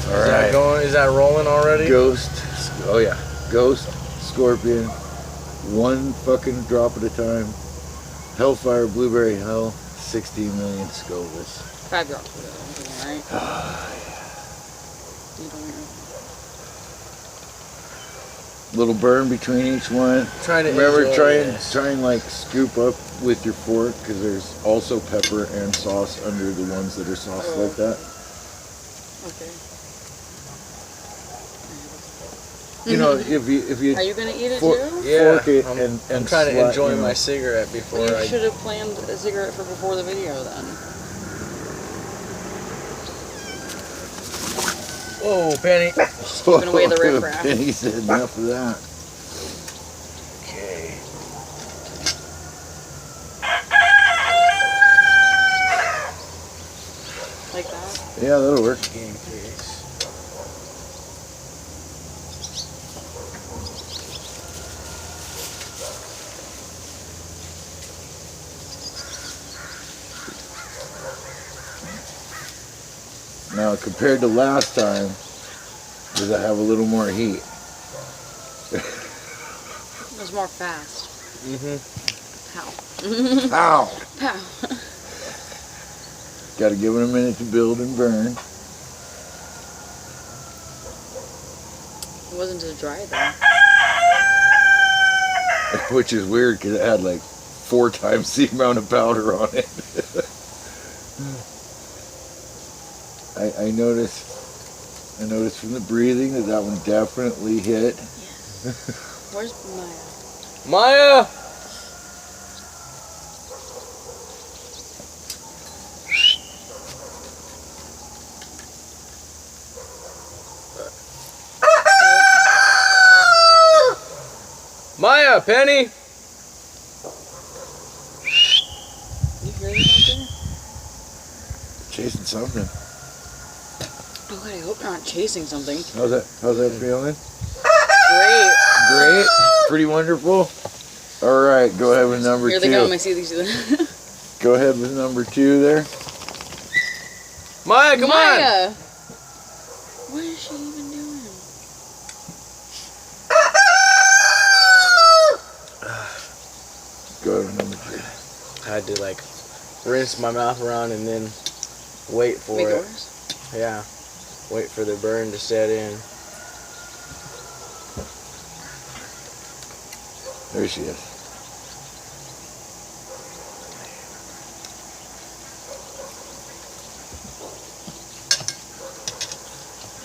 Alright. Is that rolling already? Ghost. Oh yeah. Ghost, Scorpion. One fucking drop at a time. Hellfire, Blueberry Hell. 16 million Scovilles. 5 drops, right? You don't know. Little burn between each one. Remember, try and like scoop up with your fork, because there's also pepper and sauce under the ones that are sauced like that. Okay. You know, if you are you gonna eat it too? Yeah. Fork it I'm and trying to enjoy you know. my cigarette before you should have planned a cigarette for before the video then. Whoa, Penny. Just keeping away the riffraff. Penny said enough of that. Okay. Like that? Yeah, that'll work. Game face. Now, compared to last time, does it have a little more heat? It was more fast. Pow. Ow! Pow. Got to give it a minute to build and burn. It wasn't as dry though. Which is weird, because it had like 4 times the amount of powder on it. I noticed from the breathing that one definitely hit. Yes. Where's Maya? Maya! Maya, Penny! You hear them out there? Chasing something. Oh God, I hope you're not chasing something. How's that feeling? Great. Great. Pretty wonderful. All right, go ahead with number 2. Here they go. I see these. Go ahead with number 2 there. Maya, come Maya! on! What is she even doing? Go ahead with number 3. I had to like rinse my mouth around and then wait for Make it. yours? Yeah. Wait for the burn to set in. There she is.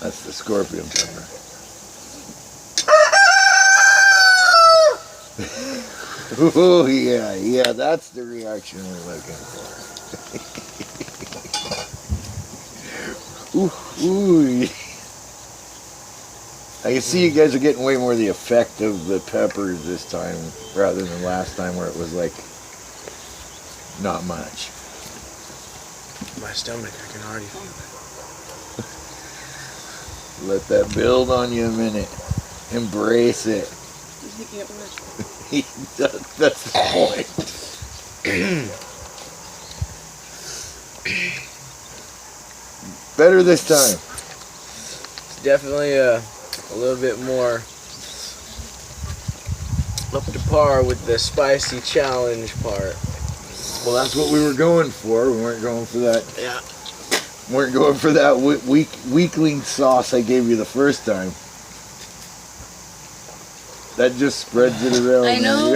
That's the scorpion pepper. Oh yeah, that's the reaction we're looking for. Ooh. I can see you guys are getting way more the effect of the peppers this time rather than last time where it was like not much. My stomach, I can already feel it. Let that build on you a minute. Embrace it. He's making it worse. That's the point. Better this time. It's definitely a little bit more up to par with the spicy challenge part. Well, that's what we were going for. We weren't going for that. Yeah. We weren't going for that weakling sauce I gave you the first time. That just spreads it around. I know.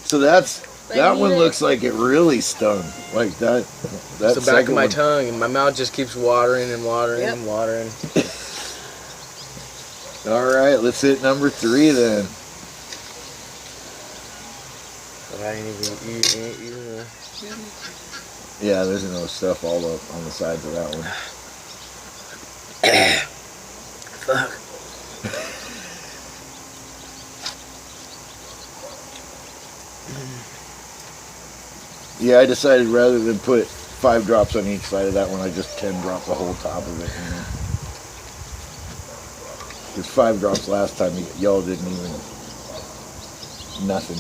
So that one looks like it really stung. Like that. That's the back of my tongue, and my mouth just keeps watering and watering and watering. All right, let's hit number 3 then. But I ain't even the... Yeah, there's no stuff all up on the sides of that one. Fuck. Yeah, I decided rather than put 5 drops on each side of that one, I just 10 drop the whole top of it. Because 5 drops last time, y'all didn't even Nothing.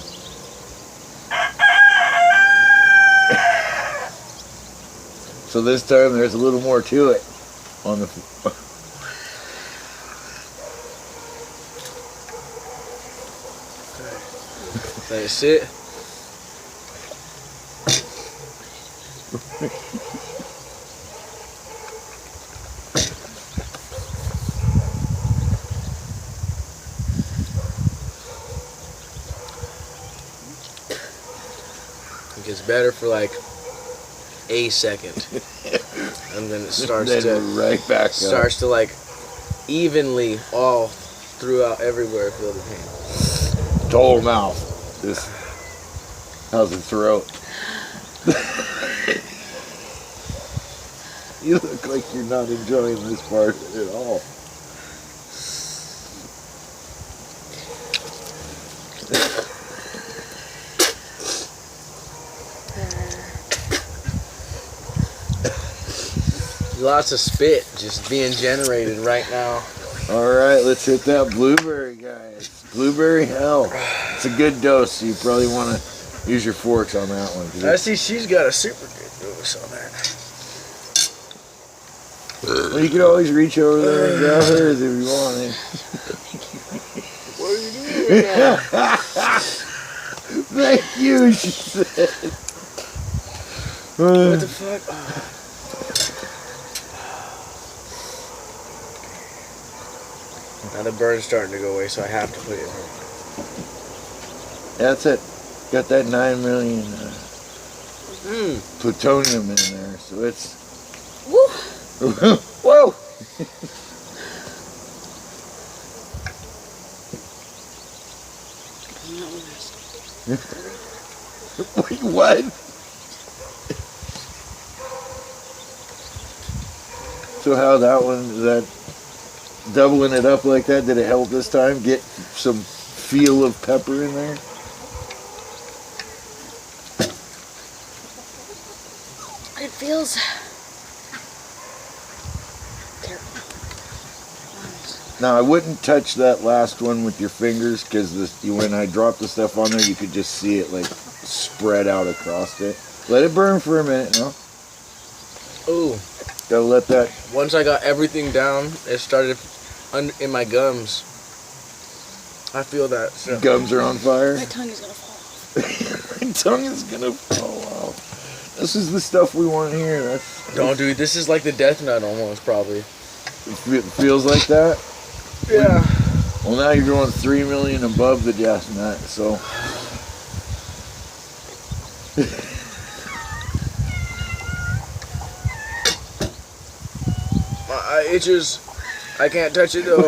So this time there's a little more to it on the. Let it sit. It gets better for like a second, and then it starts then to right back starts to like evenly all throughout everywhere feel the pain. up. Whole mouth. This. How's the throat? You look like you're not enjoying this part at all. Lots of spit just being generated right now. Alright, let's hit that blueberry, guys. Blueberry hell. It's a good dose, so you probably want to use your forks on that one. I see she's got a super good dose on that. Well, you can always reach over there and grab hers if you want. What are you doing now? Thank you, she said. What the fuck? Oh. Now the burn's starting to go away, so I have to put it in. That's it. Got that 9 million plutonium in there, so it's. Woo! Whoa! Wait, what? So how that one, that doubling it up like that, did it help this time? Get some feel of pepper in there? It feels terrible. Now I wouldn't touch that last one with your fingers because when I dropped the stuff on there, you could just see it like spread out across it. Let it burn for a minute, no? Ooh. Gotta let that. Once I got everything down, it started in my gums. I feel that. So. Gums are on fire. My tongue is gonna fall off. My tongue is gonna fall off. This is the stuff we want here. That's. Don't, dude. This is like the death nut almost, probably. It feels like that. Yeah. Well, now you're going 3 million above the death nut, so. My eye itches. I can't touch it though.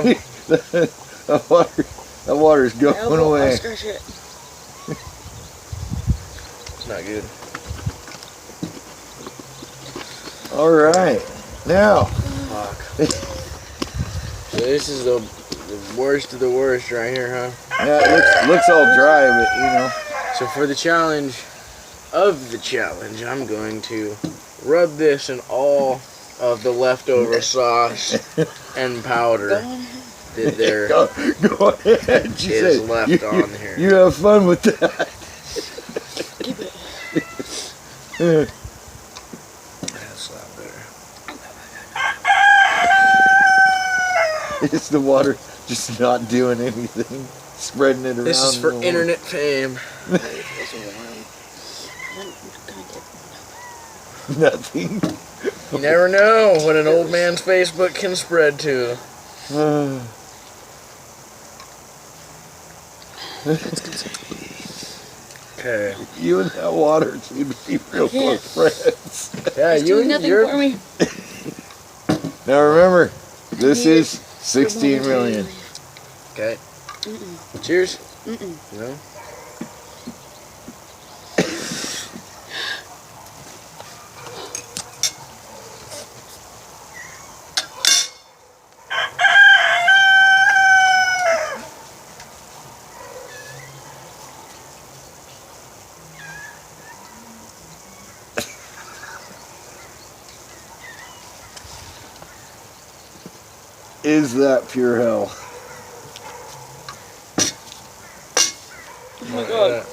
that water's going away. I'll scratch it. It's not good. All right, now. Fuck. So this is the worst of the worst right here, huh? Yeah, it looks all dry, but you know. So for the challenge of the challenge, I'm going to rub this in all of the leftover sauce and powder that there Go ahead. is left on here. You have fun with that. Keep it. That's a lot better. It's the water just not doing anything, spreading it around. This is for internet fame. Nothing. You never know what an old man's Facebook can spread to. Okay. You and that water seem to be real close friends. Yeah, It's doing nothing for me. Now remember, this is 16 million. Okay. Cheers. No. Is that pure hell? Oh my that.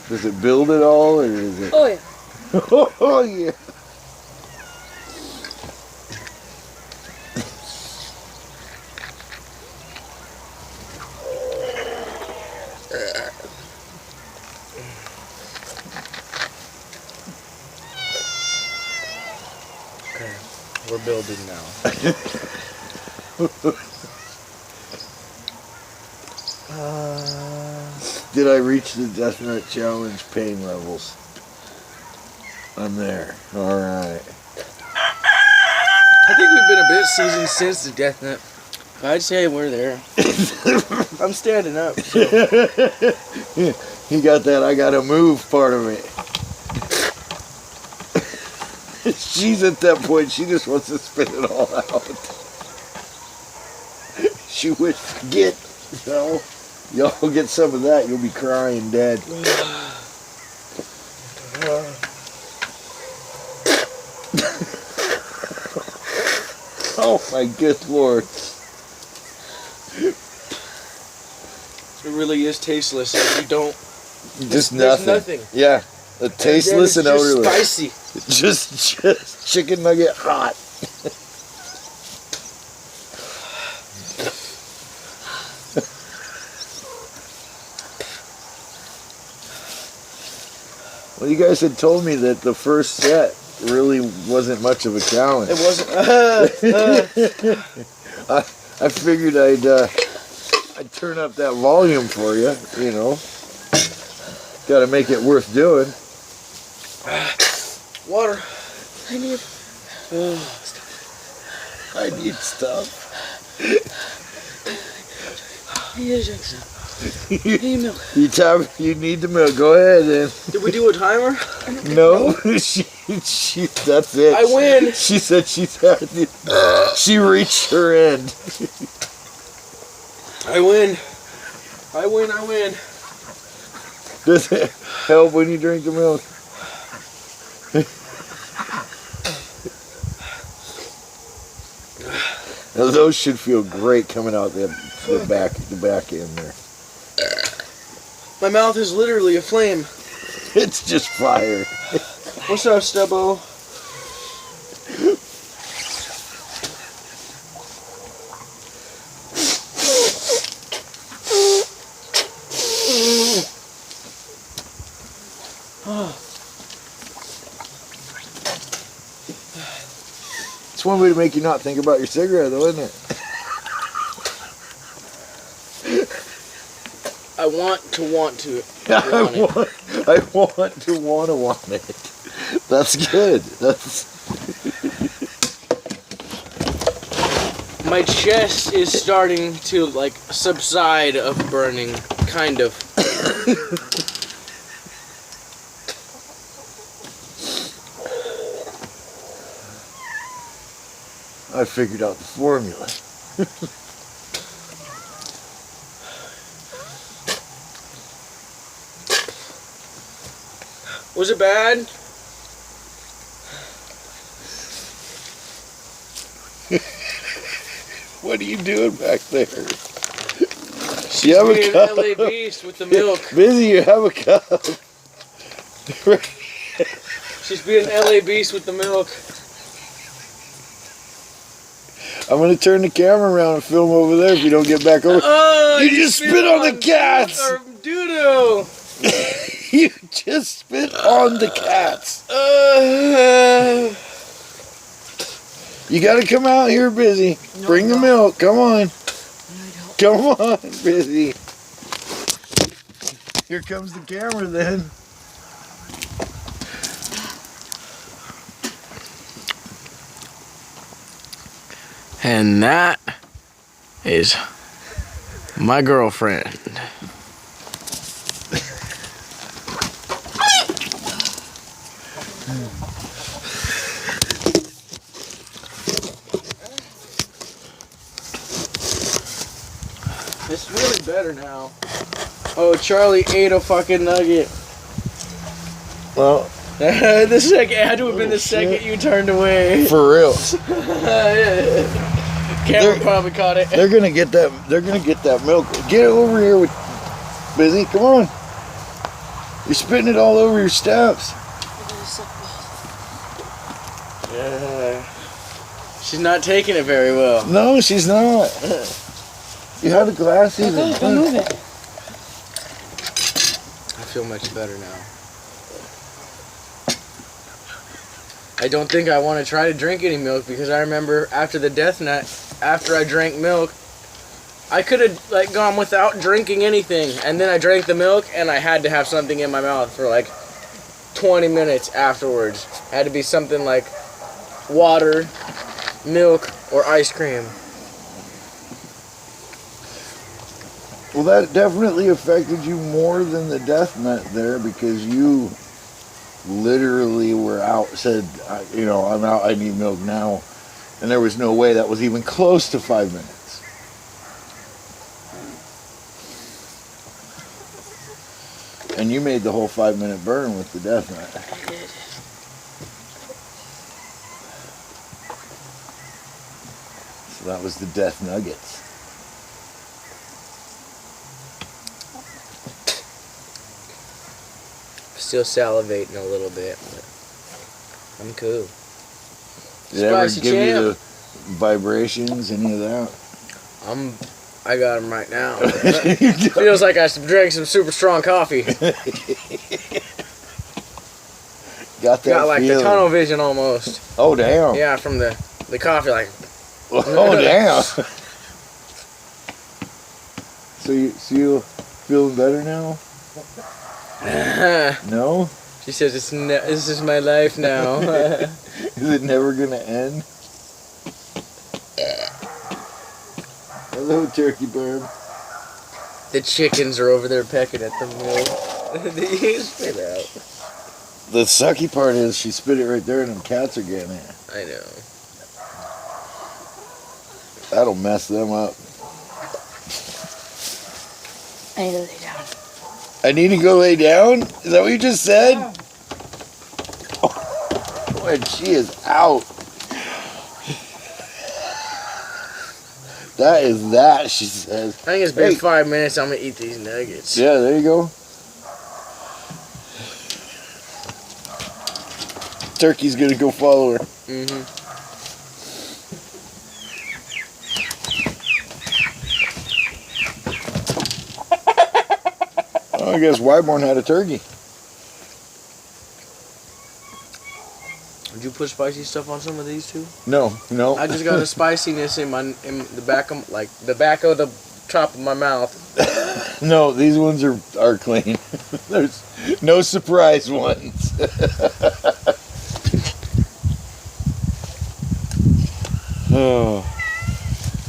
Does it build at all, or is it? Oh, yeah. Oh, yeah. Okay, we're building now. Did I reach the Death Nut Challenge pain levels? I'm there. All right. I think we've been a bit seasoned since the Death Nut. I'd say we're there. I'm standing up. So. You got that I gotta move part of it. She's at that point, she just wants to spit it all out. She wish, y'all get some of that, you'll be crying dead. Oh my good lord. It really is tasteless. Like you don't. Just there's nothing. nothing. Yeah, a tasteless and it's just odorless. spicy. Just chicken nugget hot. Well, you guys had told me that the first set really wasn't much of a challenge. It wasn't. I figured I'd turn up that volume for you, you know. Got to make it worth doing. Water. I need stuff. I need a drink some. I need milk. You need the milk. Go ahead then. Did we do a timer? No, she that's it. I win. She said she's had it. She reached her end. I win. I win. I win. Does it help when you drink the milk? Now those should feel great coming out the back end there. My mouth is literally aflame. It's just fire. What's up, Stubbo? It's one way to make you not think about your cigarette, though, isn't it? I want to. I want it. That's good. That's. My chest is starting to like subside of burning, kind of. I figured out the formula. Was it bad? What are you doing back there? She's You have a being cup. an LA beast with the milk. Busy, you have a cup. She's being an LA beast with the milk. I'm gonna turn the camera around and film over there if you don't get back over. Oh, You just spit on the cats! Or doo-doo. You just spit on the cats. You gotta come out here, Busy. No, Bring the no. milk. Come on. No, I don't. Come on, Busy. Here comes the camera then. And that is my girlfriend. It's really better now. Oh, Charlie ate a fucking nugget. Well, It had to have been the second you turned away. For real. Camera probably caught it. They're gonna get that. They're gonna get that milk. Get over here with Busy. Come on. You're spitting it all over your steps. Yeah. She's not taking it very well. No, she's not. You have the glasses. Don't move it. I feel much better now. I don't think I want to try to drink any milk because I remember after the death nut, after I drank milk, I could have like gone without drinking anything, and then I drank the milk and I had to have something in my mouth for like 20 minutes afterwards. It had to be something like water, milk, or ice cream. Well, that definitely affected you more than the death nut there because you literally were out, said, you know, I'm out, I need milk now. And there was no way that was even close to 5 minutes. And you made the whole 5-minute burn with the death nut. I did. So that was the death nuggets. Still salivating a little bit, but I'm cool. Did it ever Spicy give you champ. the vibrations, any of that? I got them right now. Feels like I drank some super strong coffee. Got that Got like feeling. the tunnel vision almost. Oh, damn. Yeah, from the coffee, like. Oh, damn. So you feeling better now? No? She says this is my life now. Is it never gonna end? Hello, turkey bird. The chickens are over there pecking at the milk. They spit out. The sucky part is she spit it right there and them cats are getting it. I know. That'll mess them up. I need to lay down. I need to go lay down? Is that what you just said? Oh, and she is out. That is that, she says. I think it's been Hey. 5 minutes. I'm gonna eat these nuggets. Yeah, there you go. Turkey's gonna go follow her. Mm-hmm. Oh, I guess Wyborn had a turkey. Did you put spicy stuff on some of these too? No. I just got a spiciness in the back of the back of the top of my mouth. No, these ones are clean. There's no surprise ones. Oh,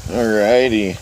alrighty.